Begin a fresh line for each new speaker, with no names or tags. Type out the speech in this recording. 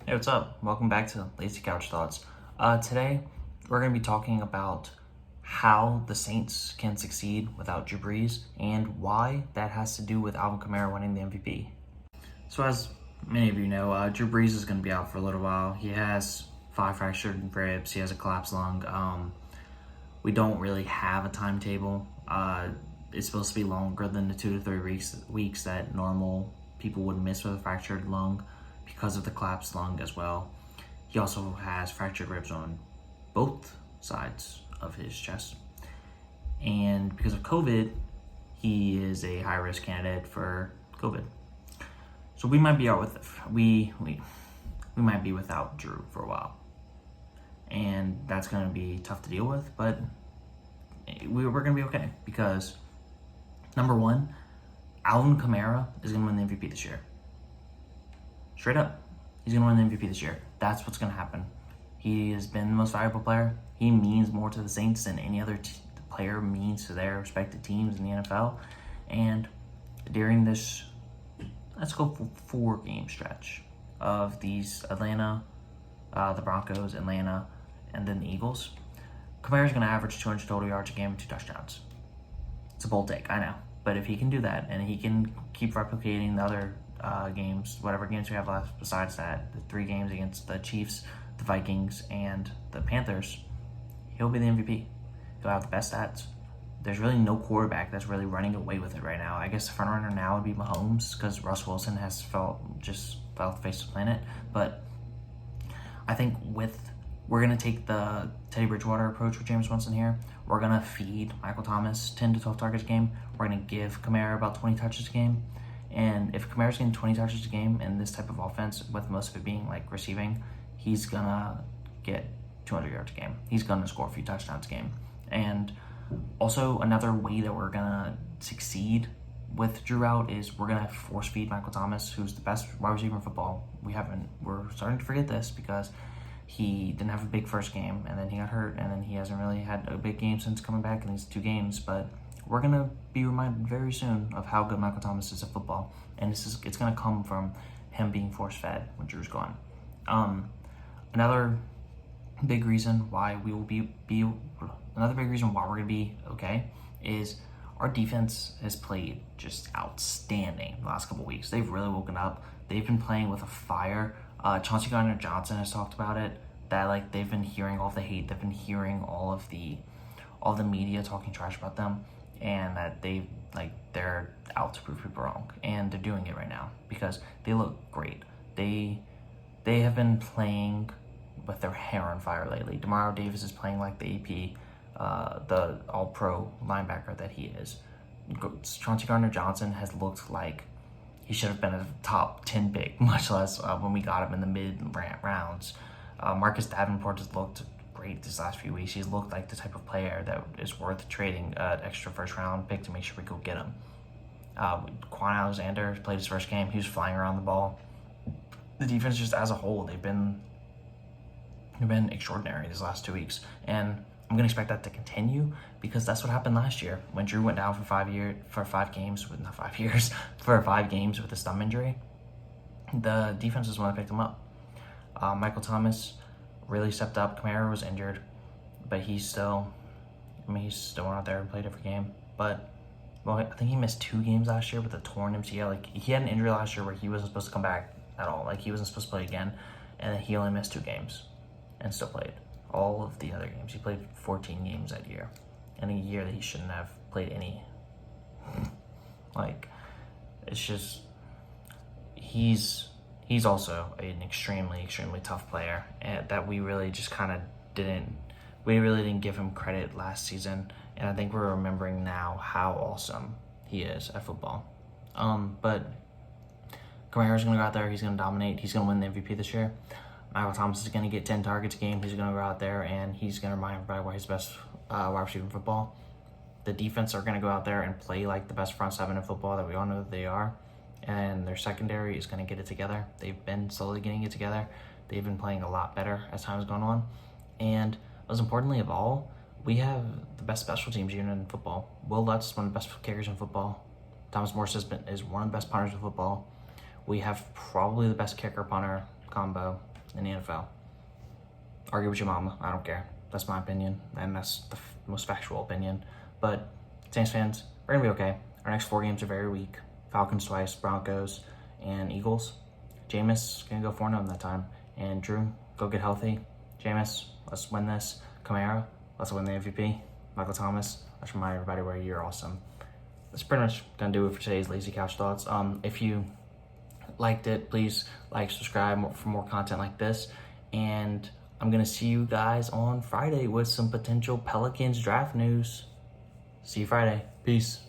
Hey, what's up? Welcome back to Lazy Couch Thoughts. Today, we're going to be talking about how the Saints can succeed without Drew Brees and why that has to do with Alvin Kamara winning the MVP. So, as many of you know, Drew Brees is going to be out for a little while. He has 5 fractured ribs. He has a collapsed lung. We don't really have a timetable. It's supposed to be longer than the 2 to 3 weeks that normal people would miss with a fractured lung, because of the collapsed lung as well. He also has fractured ribs on both sides of his chest. And because of COVID, he is a high-risk candidate for COVID. So we might be out with we might be without Drew for a while. And that's going to be tough to deal with, but we're going to be okay because number one, Alvin Kamara is going to win the MVP this year. Straight up, he's going to win the MVP this year. That's what's going to happen. He has been the most valuable player. He means more to the Saints than any other player means to their respective teams in the NFL. And during this, let's go for 4-game stretch of these Atlanta, the Broncos, Atlanta, and then the Eagles, Kamara's going to average 200 total yards a game and 2 touchdowns. It's a bold take, I know. But if he can do that and he can keep replicating the other games, whatever games we have left besides that, the 3 games against the Chiefs, the Vikings, and the Panthers, he'll be the MVP. He'll have the best stats. There's really no quarterback that's really running away with it right now. I guess the front runner now would be Mahomes because Russ Wilson has fell off the face of the planet. But I think we're going to take the Teddy Bridgewater approach with James Winston here. We're going to feed Michael Thomas 10 to 12 targets a game. We're going to give Kamara about 20 touches a game. And if Kamara's getting 20 touches a game in this type of offense, with most of it being like receiving, he's going to get 200 yards a game. He's going to score a few touchdowns a game. And also another way that we're going to succeed with Drew out is we're going to force feed Michael Thomas, who's the best wide receiver in football. We're starting to forget this because he didn't have a big first game, and then he got hurt, and then he hasn't really had a big game since coming back in these 2 games. But we're going to be reminded very soon of how good Michael Thomas is at football, and it's going to come from him being force-fed when Drew's gone. Another big reason why we're going to be okay is our defense has played just outstanding the last couple weeks. They've really woken up. They've been playing with a fire. Chauncey Gardner-Johnson has talked about it, that they've been hearing all the hate. They've been hearing all the media talking trash about them, and that they're out to prove people wrong, and they're doing it right now because they look great. They have been playing with their hair on fire lately. Demario Davis is playing like the AP, the all-pro linebacker that he is. Chauncey Gardner-Johnson has looked like he should have been a top 10 pick, much less when we got him in the mid-rounds. Marcus Davenport has looked great these last few weeks. He's looked like the type of player that is worth trading an extra first-round pick to make sure we go get him. Quan Alexander played his first game. He was flying around the ball. The defense just as a whole, they've been extraordinary these last 2 weeks. And I'm going to expect that to continue because that's what happened last year when Drew went down for 5 games with a thumb injury. The defense is the one that picked him up. Michael Thomas really stepped up. Kamara was injured, but he's still went out there and played every game. But I think he missed 2 games last year with a torn MCL. He had an injury last year where he wasn't supposed to come back at all. He wasn't supposed to play again, and then he only missed 2 games and still played all of the other games. He played 14 games that year, in a year that he shouldn't have played any. It's just he's also an extremely, extremely tough player, and that we really just kind of didn't give him credit last season, and I think we're remembering now how awesome he is at football. But Kamara's going to go out there, he's going to dominate, he's going to win the MVP this year. Michael Thomas is going to get 10 targets a game. He's going to go out there and he's going to remind everybody why he's the best wide receiver in football. The defense are going to go out there and play like the best front 7 in football that we all know that they are. And their secondary is going to get it together. They've been slowly getting it together. They've been playing a lot better as time has gone on. And most importantly of all, we have the best special teams unit in football. Will Lutz is one of the best kickers in football. Thomas Morris is one of the best punters in football. We have probably the best kicker-punter combo in the NFL. Argue with your mama. I don't care. That's my opinion, and that's the most factual opinion. But Saints fans, we're going to be okay. Our next 4 games are very weak. Falcons twice, Broncos, and Eagles. Jameis going to go 4-0 that time. And Drew, go get healthy. Jameis, let's win this. Kamara, let's win the MVP. Michael Thomas, let's remind everybody where you're awesome. That's pretty much going to do it for today's Lazy Couch Thoughts. If you liked it, please like, subscribe for more content like this. And I'm going to see you guys on Friday with some potential Pelicans draft news. See you Friday. Peace.